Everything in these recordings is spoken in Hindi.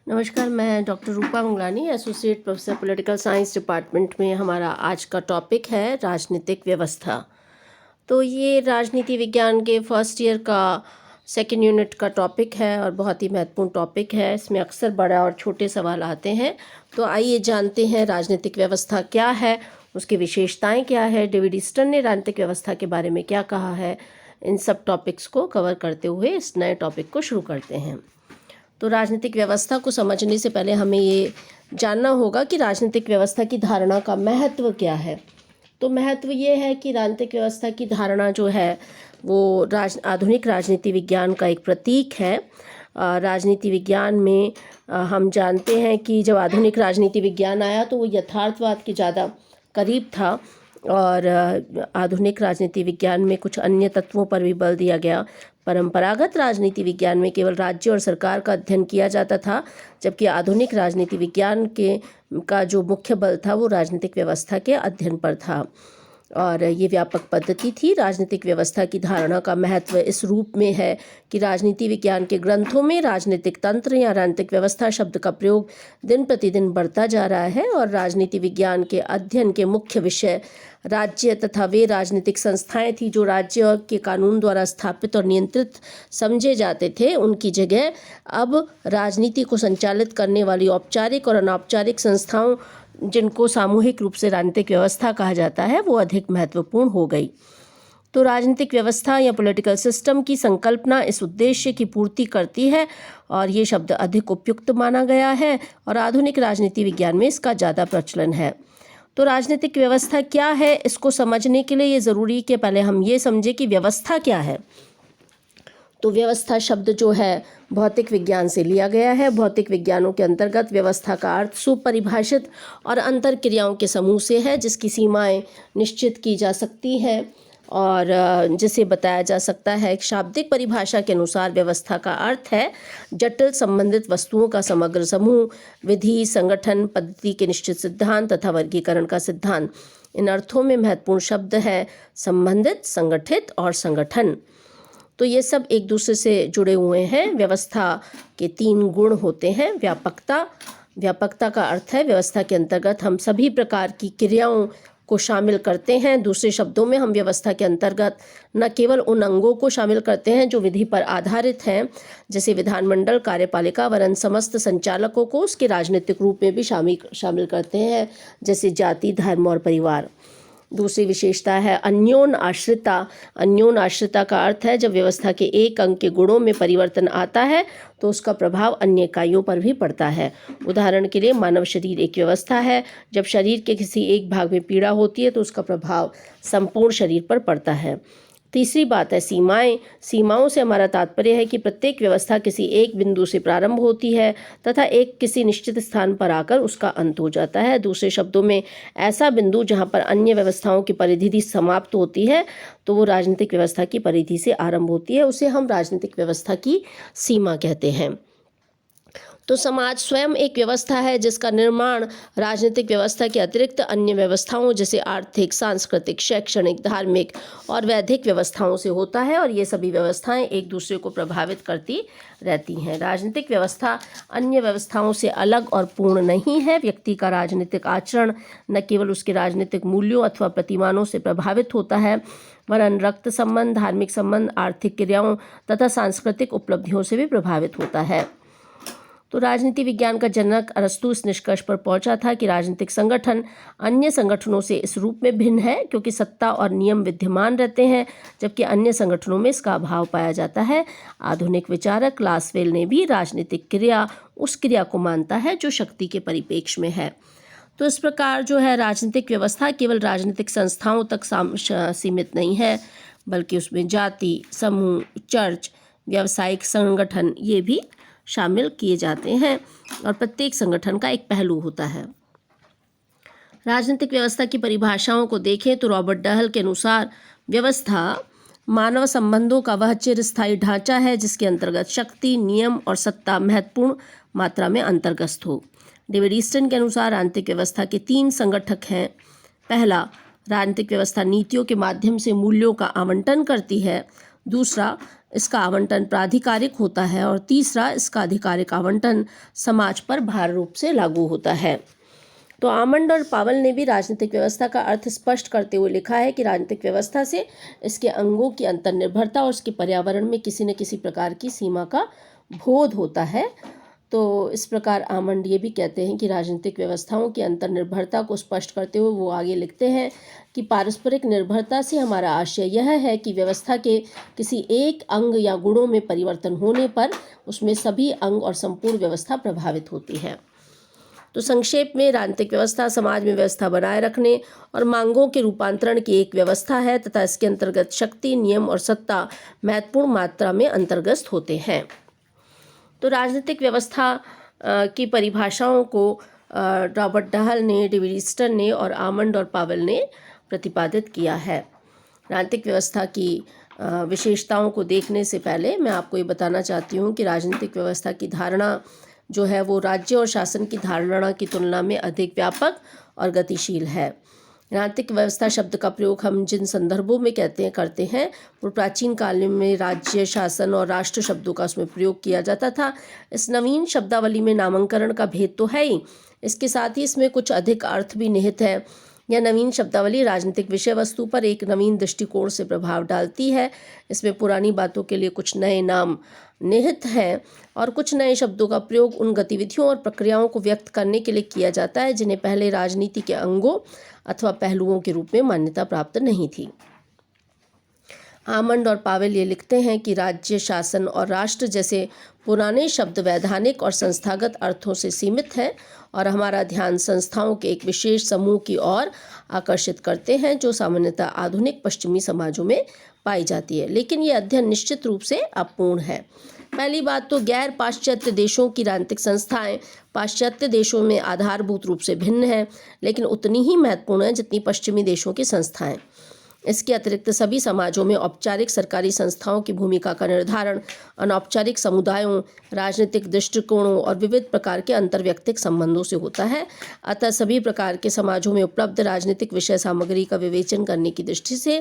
नमस्कार, मैं doctor Rupa Mangalani, associate professor political science department में। हमारा आज का टॉपिक है राजनीतिक व्यवस्था। तो ये राजनीति विज्ञान के फर्स्ट ईयर का सेकेंड यूनिट का टॉपिक है और बहुत ही महत्वपूर्ण टॉपिक है। इसमें अक्सर बड़ा और छोटे सवाल आते हैं। तो आइए जानते हैं राजनीतिक व्यवस्था क्या है, उसकी विशेषताएं क्या है, डेविड ईस्टन ने राजनीतिक व्यवस्था के बारे में क्या कहा है। इन सब टॉपिक्स को कवर करते हुए इस नए टॉपिक को शुरू करते हैं। तो राजनीतिक व्यवस्था को समझने से पहले हमें ये जानना होगा कि राजनीतिक व्यवस्था की धारणा का महत्व क्या है। तो महत्व ये है कि राजनीतिक व्यवस्था की धारणा जो है वो आधुनिक राजनीति विज्ञान का एक प्रतीक है। राजनीति विज्ञान में हम जानते हैं कि जब आधुनिक राजनीति विज्ञान आया तो वो यथार्थवाद के ज़्यादा करीब था और आधुनिक राजनीति विज्ञान में कुछ अन्य तत्वों पर भी बल दिया गया। परंपरागत राजनीति विज्ञान में केवल राज्य और सरकार का अध्ययन किया जाता था, जबकि आधुनिक राजनीति विज्ञान का जो मुख्य बल था वो राजनीतिक व्यवस्था के अध्ययन पर था और ये व्यापक पद्धति थी। राजनीतिक व्यवस्था की धारणा का महत्व इस रूप में है कि राजनीति विज्ञान के ग्रंथों में राजनीतिक तंत्र या राजनीतिक व्यवस्था शब्द का प्रयोग दिन प्रतिदिन बढ़ता जा रहा है और राजनीति विज्ञान के अध्ययन के मुख्य विषय राज्य तथा वे राजनीतिक संस्थाएं थी जो राज्य के कानून द्वारा स्थापित और नियंत्रित समझे जाते थे। उनकी जगह अब राजनीति को संचालित करने वाली औपचारिक और अनौपचारिक संस्थाओं, जिनको सामूहिक रूप से राजनीतिक व्यवस्था कहा जाता है, वो अधिक महत्वपूर्ण हो गई। तो राजनीतिक व्यवस्था या पॉलिटिकल सिस्टम की संकल्पना इस उद्देश्य की पूर्ति करती है और ये शब्द अधिक उपयुक्त माना गया है और आधुनिक राजनीति विज्ञान में इसका ज़्यादा प्रचलन है। तो राजनीतिक व्यवस्था क्या है, इसको समझने के लिए ये ज़रूरी कि पहले हम ये समझें कि व्यवस्था क्या है। तो व्यवस्था शब्द जो है भौतिक विज्ञान से लिया गया है। भौतिक विज्ञानों के अंतर्गत व्यवस्था का अर्थ सुपरिभाषित और अंतर क्रियाओं के समूह से है, जिसकी सीमाएं निश्चित की जा सकती हैं और जिसे बताया जा सकता है। एक शाब्दिक परिभाषा के अनुसार व्यवस्था का अर्थ है जटिल संबंधित वस्तुओं का समग्र समूह, विधि, संगठन, पद्धति के निश्चित सिद्धांत तथा वर्गीकरण का सिद्धांत। इन अर्थों में महत्वपूर्ण शब्द है संबंधित, संगठित और संगठन। तो ये सब एक दूसरे से जुड़े हुए हैं। व्यवस्था के 3 गुण होते हैं। व्यापकता का अर्थ है व्यवस्था के अंतर्गत हम सभी प्रकार की क्रियाओं को शामिल करते हैं। दूसरे शब्दों में हम व्यवस्था के अंतर्गत न केवल उन अंगों को शामिल करते हैं जो विधि पर आधारित हैं, जैसे विधानमंडल, कार्यपालिका, वरन समस्त संचालकों को उसके राजनीतिक रूप में भी शामिल करते हैं, जैसे जाति, धर्म और परिवार। दूसरी विशेषता है अन्योन आश्रिता। अन्योन आश्रिता का अर्थ है जब व्यवस्था के एक अंग के गुणों में परिवर्तन आता है तो उसका प्रभाव अन्य इकाइयों पर भी पड़ता है। उदाहरण के लिए मानव शरीर एक व्यवस्था है। जब शरीर के किसी एक भाग में पीड़ा होती है तो उसका प्रभाव संपूर्ण शरीर पर पड़ता है। तीसरी बात है सीमाएं। सीमाओं से हमारा तात्पर्य है कि प्रत्येक व्यवस्था किसी एक बिंदु से प्रारंभ होती है तथा एक किसी निश्चित स्थान पर आकर उसका अंत हो जाता है। दूसरे शब्दों में ऐसा बिंदु जहां पर अन्य व्यवस्थाओं की परिधि समाप्त होती है तो वो राजनीतिक व्यवस्था की परिधि से आरंभ होती है, उसे हम राजनीतिक व्यवस्था की सीमा कहते हैं। तो समाज स्वयं एक व्यवस्था है जिसका निर्माण राजनीतिक व्यवस्था के अतिरिक्त अन्य व्यवस्थाओं जैसे आर्थिक, सांस्कृतिक, शैक्षणिक, धार्मिक और वैधिक व्यवस्थाओं से होता है और ये सभी व्यवस्थाएं एक दूसरे को प्रभावित करती रहती हैं। राजनीतिक व्यवस्था अन्य व्यवस्थाओं से अलग और पूर्ण नहीं है। व्यक्ति का राजनीतिक आचरण न केवल उसके राजनीतिक मूल्यों अथवा प्रतिमानों से प्रभावित होता है, वरन रक्त संबंध, धार्मिक संबंध, आर्थिक क्रियाओं तथा सांस्कृतिक उपलब्धियों से भी प्रभावित होता है। तो राजनीति विज्ञान का जनक अरस्तु इस निष्कर्ष पर पहुंचा था कि राजनीतिक संगठन अन्य संगठनों से इस रूप में भिन्न है क्योंकि सत्ता और नियम विद्यमान रहते हैं, जबकि अन्य संगठनों में इसका अभाव पाया जाता है। आधुनिक विचारक क्लासवेल ने भी राजनीतिक क्रिया उस क्रिया को मानता है जो शक्ति के परिप्रेक्ष्य में है। तो इस प्रकार जो है राजनीतिक व्यवस्था केवल राजनीतिक संस्थाओं तक सीमित नहीं है, बल्कि उसमें जाति, समूह, चर्च, व्यावसायिक संगठन ये भी शामिल किए जाते हैं और प्रत्येक संगठन का एक पहलू होता है। राजनीतिक व्यवस्था की परिभाषाओं को देखें तो रॉबर्ट डहल के अनुसार व्यवस्था मानव संबंधों का वह चिरस्थायी ढांचा है जिसके अंतर्गत शक्ति, नियम और सत्ता महत्वपूर्ण मात्रा में अंतर्गत हो। डेविड ईस्टन के अनुसार राजनीतिक व्यवस्था के 3 संगठक हैं। पहला, राजनीतिक व्यवस्था नीतियों के माध्यम से मूल्यों का आवंटन करती है। दूसरा, इसका आवंटन प्राधिकारिक होता है और तीसरा, इसका आधिकारिक आवंटन समाज पर भार रूप से लागू होता है। तो आमंड और पावल ने भी राजनीतिक व्यवस्था का अर्थ स्पष्ट करते हुए लिखा है कि राजनीतिक व्यवस्था से इसके अंगों की अंतर्निर्भरता और उसके पर्यावरण में किसी न किसी प्रकार की सीमा का बोध होता है। तो इस प्रकार आमंड ये भी कहते हैं कि राजनीतिक व्यवस्थाओं की अंतर्निर्भरता को स्पष्ट करते हुए वो आगे लिखते हैं कि पारस्परिक निर्भरता से हमारा आशय यह है कि व्यवस्था के किसी एक अंग या गुणों में परिवर्तन होने पर उसमें सभी अंग और संपूर्ण व्यवस्था प्रभावित होती है। तो संक्षेप में, राजनीतिक व्यवस्था समाज में व्यवस्था बनाए रखने और मांगों के रूपांतरण की एक व्यवस्था है तथा इसके अंतर्गत शक्ति, नियम और सत्ता महत्वपूर्ण मात्रा में अंतर्गत होते हैं। तो राजनीतिक व्यवस्था की परिभाषाओं को रॉबर्ट डहल ने, डेविड ईस्टन ने और आमंड और पावल ने प्रतिपादित किया है। राजनीतिक व्यवस्था की विशेषताओं को देखने से पहले मैं आपको ये बताना चाहती हूँ कि राजनीतिक व्यवस्था की धारणा जो है वो राज्य और शासन की धारणा की तुलना में अधिक व्यापक और गतिशील है। राजनीतिक व्यवस्था शब्द का प्रयोग हम जिन संदर्भों में करते हैं वो प्राचीन काल में राज्य, शासन और राष्ट्र शब्दों का उसमें प्रयोग किया जाता था। इस नवीन शब्दावली में नामकरण का भेद तो है ही, इसके साथ ही इसमें कुछ अधिक अर्थ भी निहित है। यह नवीन शब्दावली राजनीतिक विषय वस्तु पर एक नवीन दृष्टिकोण से प्रभाव डालती है। इसमें पुरानी बातों के लिए कुछ नए नाम निहित हैं और कुछ नए शब्दों का प्रयोग उन गतिविधियों और प्रक्रियाओं को व्यक्त करने के लिए किया जाता है जिन्हें पहले राजनीति के अंगों अथवा पहलुओं के रूप में मान्यता प्राप्त नहीं थी। आमंड और पावेल ये लिखते हैं कि राज्य, शासन और राष्ट्र जैसे पुराने शब्द वैधानिक और संस्थागत अर्थों से सीमित हैं और हमारा ध्यान संस्थाओं के एक विशेष समूह की ओर आकर्षित करते हैं जो सामान्यतः आधुनिक पश्चिमी समाजों में पाई जाती है। लेकिन ये अध्ययन निश्चित रूप से अपूर्ण है। पहली बात तो गैर पाश्चात्य देशों की राजनीतिक संस्थाएं पाश्चात्य देशों में आधारभूत रूप से भिन्न हैं, लेकिन उतनी ही महत्वपूर्ण है जितनी पश्चिमी देशों की संस्थाएं। इसके अतिरिक्त सभी समाजों में औपचारिक सरकारी संस्थाओं की भूमिका का निर्धारण अनौपचारिक समुदायों, राजनीतिक दृष्टिकोणों और विविध प्रकार के अंतर्व्यक्तिक संबंधों से होता है। अतः सभी प्रकार के समाजों में उपलब्ध राजनीतिक विषय सामग्री का विवेचन करने की दृष्टि से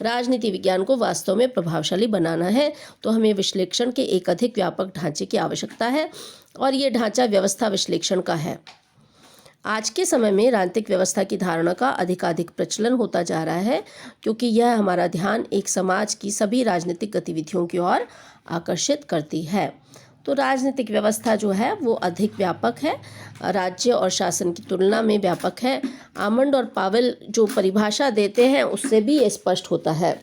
राजनीति विज्ञान को वास्तव में प्रभावशाली बनाना है तो हमें विश्लेषण के एक अधिक व्यापक ढांचे की आवश्यकता है और ये ढांचा व्यवस्था विश्लेषण का है। आज के समय में राजनीतिक व्यवस्था की धारणा का अधिकाधिक प्रचलन होता जा रहा है क्योंकि यह हमारा ध्यान एक समाज की सभी राजनीतिक गतिविधियों की ओर आकर्षित करती है। तो राजनीतिक व्यवस्था जो है वो अधिक व्यापक है, राज्य और शासन की तुलना में व्यापक है। आमंड और पावेल जो परिभाषा देते हैं उससे भी ये स्पष्ट होता है।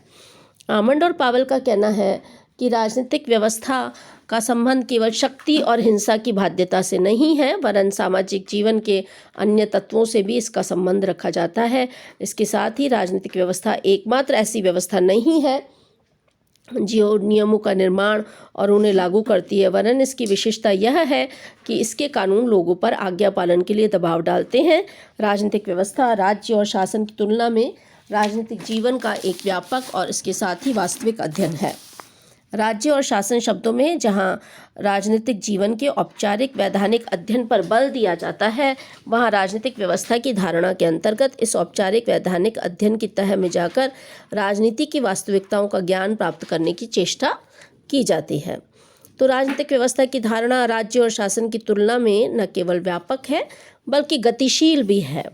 आमंड और पावेल का कहना है कि राजनीतिक व्यवस्था का संबंध केवल शक्ति और हिंसा की बाध्यता से नहीं है वरन सामाजिक जीवन के अन्य तत्वों से भी इसका संबंध रखा जाता है। इसके साथ ही राजनीतिक व्यवस्था एकमात्र ऐसी व्यवस्था नहीं है जो नियमों का निर्माण और उन्हें लागू करती है, वरन इसकी विशेषता यह है कि इसके कानून लोगों पर आज्ञा पालन के लिए दबाव डालते हैं। राजनीतिक व्यवस्था राज्य और शासन की तुलना में राजनीतिक जीवन का एक व्यापक और इसके साथ ही वास्तविक अध्ययन है। राज्य और शासन शब्दों में जहां राजनीतिक जीवन के औपचारिक वैधानिक अध्ययन पर बल दिया जाता है वहां राजनीतिक व्यवस्था की धारणा के अंतर्गत इस औपचारिक वैधानिक अध्ययन की तह में जाकर राजनीति की वास्तविकताओं का ज्ञान प्राप्त करने की चेष्टा की जाती है। तो राजनीतिक व्यवस्था की धारणा राज्य और शासन की तुलना में न केवल व्यापक है बल्कि गतिशील भी है।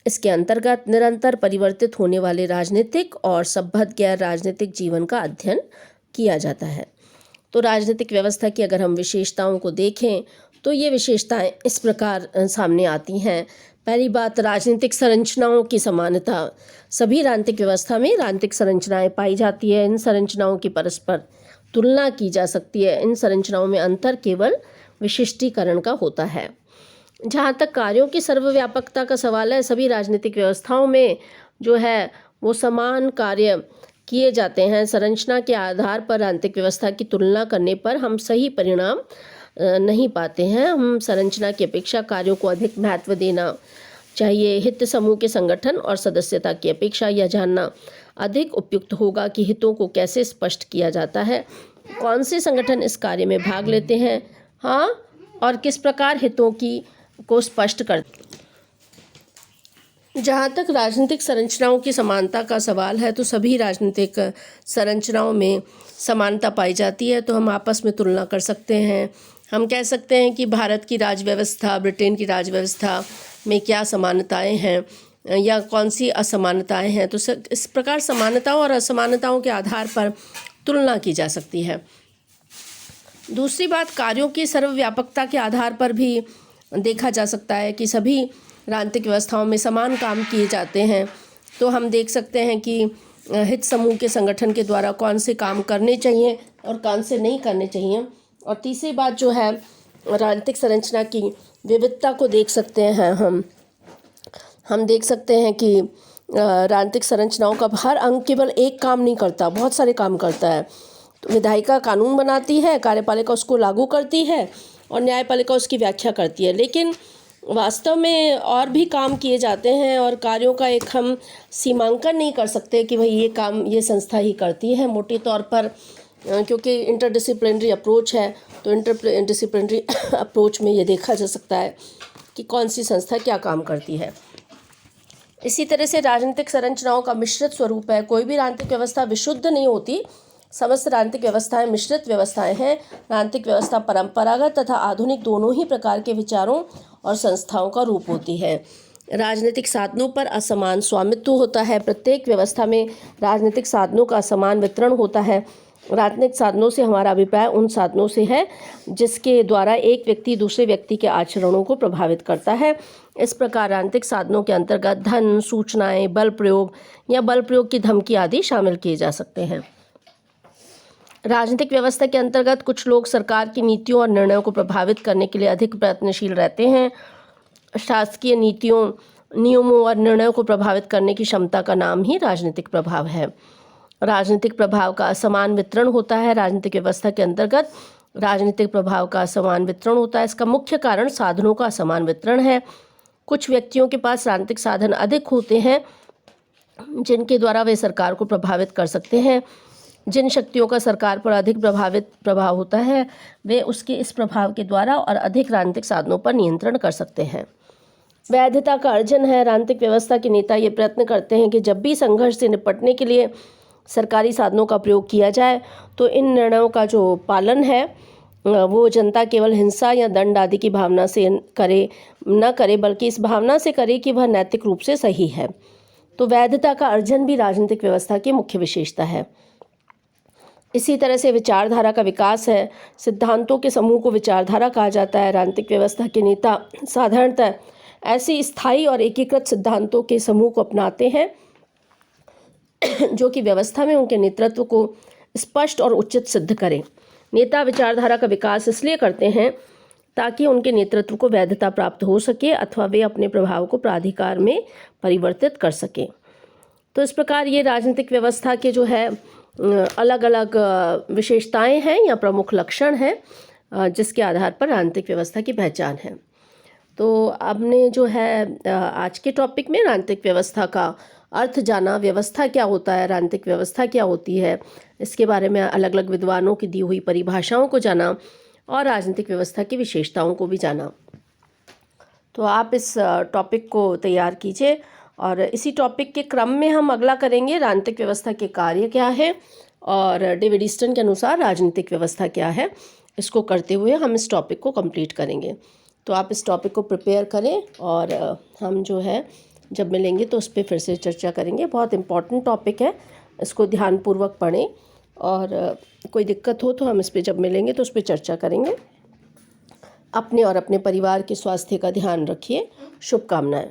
इसके अंतर्गत निरंतर परिवर्तित होने वाले राजनीतिक और सभ्य गैर राजनीतिक जीवन का अध्ययन किया जाता है। तो राजनीतिक व्यवस्था की अगर हम विशेषताओं को देखें तो ये विशेषताएं इस प्रकार सामने आती हैं। पहली बात, राजनीतिक संरचनाओं की समानता। सभी राजनीतिक व्यवस्था में राजनीतिक संरचनाएं पाई जाती है। इन संरचनाओं की परस्पर तुलना की जा सकती है। इन संरचनाओं में अंतर केवल विशिष्टीकरण का होता है। जहाँ तक कार्यों की सर्वव्यापकता का सवाल है, सभी राजनीतिक व्यवस्थाओं में जो है वो समान कार्य किए जाते हैं। संरचना के आधार पर राजनीतिक व्यवस्था की तुलना करने पर हम सही परिणाम नहीं पाते हैं। हम संरचना की अपेक्षा कार्यों को अधिक महत्व देना चाहिए। हित समूह के संगठन और सदस्यता की अपेक्षा यह जानना अधिक उपयुक्त होगा कि हितों को कैसे स्पष्ट किया जाता है, कौन से संगठन इस कार्य में भाग लेते हैं, और किस प्रकार हितों को स्पष्ट करते हैं। जहाँ तक राजनीतिक संरचनाओं की समानता का सवाल है, तो सभी राजनीतिक संरचनाओं में समानता पाई जाती है। तो हम आपस में तुलना कर सकते हैं। हम कह सकते हैं कि भारत की राज व्यवस्था, ब्रिटेन की राज व्यवस्था में क्या समानताएं हैं या कौन सी असमानताएं हैं। तो इस प्रकार समानताओं और असमानताओं के आधार पर तुलना की जा सकती है। दूसरी बात, कार्यों की सर्वव्यापकता के आधार पर भी देखा जा सकता है कि सभी राजनीतिक व्यवस्थाओं में समान काम किए जाते हैं। तो हम देख सकते हैं कि हित समूह के संगठन के द्वारा कौन से काम करने चाहिए और कौन से नहीं करने चाहिए। और तीसरी बात जो है, राजनीतिक संरचना की विविधता को देख सकते हैं। हम देख सकते हैं कि राजनीतिक संरचनाओं का हर अंग केवल एक काम नहीं करता, बहुत सारे काम करता है। तो विधायिका कानून बनाती है, कार्यपालिका उसको लागू करती है और न्यायपालिका उसकी व्याख्या करती है। लेकिन वास्तव में और भी काम किए जाते हैं और कार्यों का एक हम सीमांकन नहीं कर सकते कि भाई ये काम ये संस्था ही करती है मोटे तौर पर, क्योंकि इंटरडिसिप्लिनरी अप्रोच है। तो इंटरडिसिप्लिनरी अप्रोच में ये देखा जा सकता है कि कौन सी संस्था क्या काम करती है। इसी तरह से राजनीतिक संरचनाओं का मिश्रित स्वरूप है। कोई भी राजनीतिक व्यवस्था विशुद्ध नहीं होती, समस्त राजनीतिक व्यवस्थाएं मिश्रित व्यवस्थाएं हैं। राजनीतिक व्यवस्था परंपरागत तथा आधुनिक दोनों ही प्रकार के विचारों और संस्थाओं का रूप होती है। राजनीतिक साधनों पर असमान स्वामित्व होता है। प्रत्येक व्यवस्था में राजनीतिक साधनों का असमान वितरण होता है। राजनीतिक साधनों से हमारा अभिप्राय उन साधनों से है जिसके द्वारा एक व्यक्ति दूसरे व्यक्ति के आचरणों को प्रभावित करता है। इस प्रकार राजनीतिक साधनों के अंतर्गत धन, सूचनाएं, बल प्रयोग या बल प्रयोग की धमकी आदि शामिल किए जा सकते हैं। राजनीतिक व्यवस्था के अंतर्गत कुछ लोग सरकार की नीतियों और निर्णयों को प्रभावित करने के लिए अधिक प्रयत्नशील रहते हैं। शासकीय नीतियों, नियमों और निर्णयों को प्रभावित करने की क्षमता का नाम ही राजनीतिक प्रभाव है। राजनीतिक प्रभाव का असमान वितरण होता है। राजनीतिक व्यवस्था के अंतर्गत राजनीतिक प्रभाव का असमान वितरण होता है। इसका मुख्य कारण साधनों का असमान वितरण है। कुछ व्यक्तियों के पास राजनीतिक साधन अधिक होते हैं जिनके द्वारा वे सरकार को प्रभावित कर सकते हैं। जिन शक्तियों का सरकार पर अधिक प्रभाव होता है वे उसके इस प्रभाव के द्वारा और अधिक राजनीतिक साधनों पर नियंत्रण कर सकते हैं। वैधता का अर्जन है। राजनीतिक व्यवस्था के नेता ये प्रयत्न करते हैं कि जब भी संघर्ष से निपटने के लिए सरकारी साधनों का प्रयोग किया जाए तो इन निर्णयों का जो पालन है वो जनता केवल हिंसा या दंड आदि की भावना से न करे बल्कि इस भावना से करे कि वह नैतिक रूप से सही है। तो वैधता का अर्जन भी राजनीतिक व्यवस्था की मुख्य विशेषता है। इसी तरह से विचारधारा का विकास है। सिद्धांतों के समूह को विचारधारा कहा जाता है। राजनीतिक व्यवस्था के नेता साधारणतः ऐसे स्थायी और एकीकृत सिद्धांतों के समूह को अपनाते हैं जो कि व्यवस्था में उनके नेतृत्व को स्पष्ट और उचित सिद्ध करें। नेता विचारधारा का विकास इसलिए करते हैं ताकि उनके नेतृत्व को वैधता प्राप्त हो सके अथवा वे अपने प्रभाव को प्राधिकार में परिवर्तित कर सकें। तो इस प्रकार ये राजनीतिक व्यवस्था के जो है अलग अलग विशेषताएं हैं या प्रमुख लक्षण हैं जिसके आधार पर राजनीतिक व्यवस्था की पहचान है। तो आपने जो है आज के टॉपिक में राजनीतिक व्यवस्था का अर्थ जाना, व्यवस्था क्या होता है, राजनीतिक व्यवस्था क्या होती है, इसके बारे में अलग अलग विद्वानों की दी हुई परिभाषाओं को जाना और राजनीतिक व्यवस्था की विशेषताओं को भी जाना। तो आप इस टॉपिक को तैयार कीजिए और इसी टॉपिक के क्रम में हम अगला करेंगे राजनीतिक व्यवस्था के कार्य क्या है और डेविड ईस्टन के अनुसार राजनीतिक व्यवस्था क्या है। इसको करते हुए हम इस टॉपिक को कंप्लीट करेंगे। तो आप इस टॉपिक को प्रिपेयर करें और हम जो है जब मिलेंगे तो उस पर फिर से चर्चा करेंगे। बहुत इम्पॉर्टेंट टॉपिक है, इसको ध्यानपूर्वक पढ़ें और कोई दिक्कत हो तो हम इस पर जब मिलेंगे तो उस पर चर्चा करेंगे। अपने और अपने परिवार के स्वास्थ्य का ध्यान रखिए। शुभकामनाएं।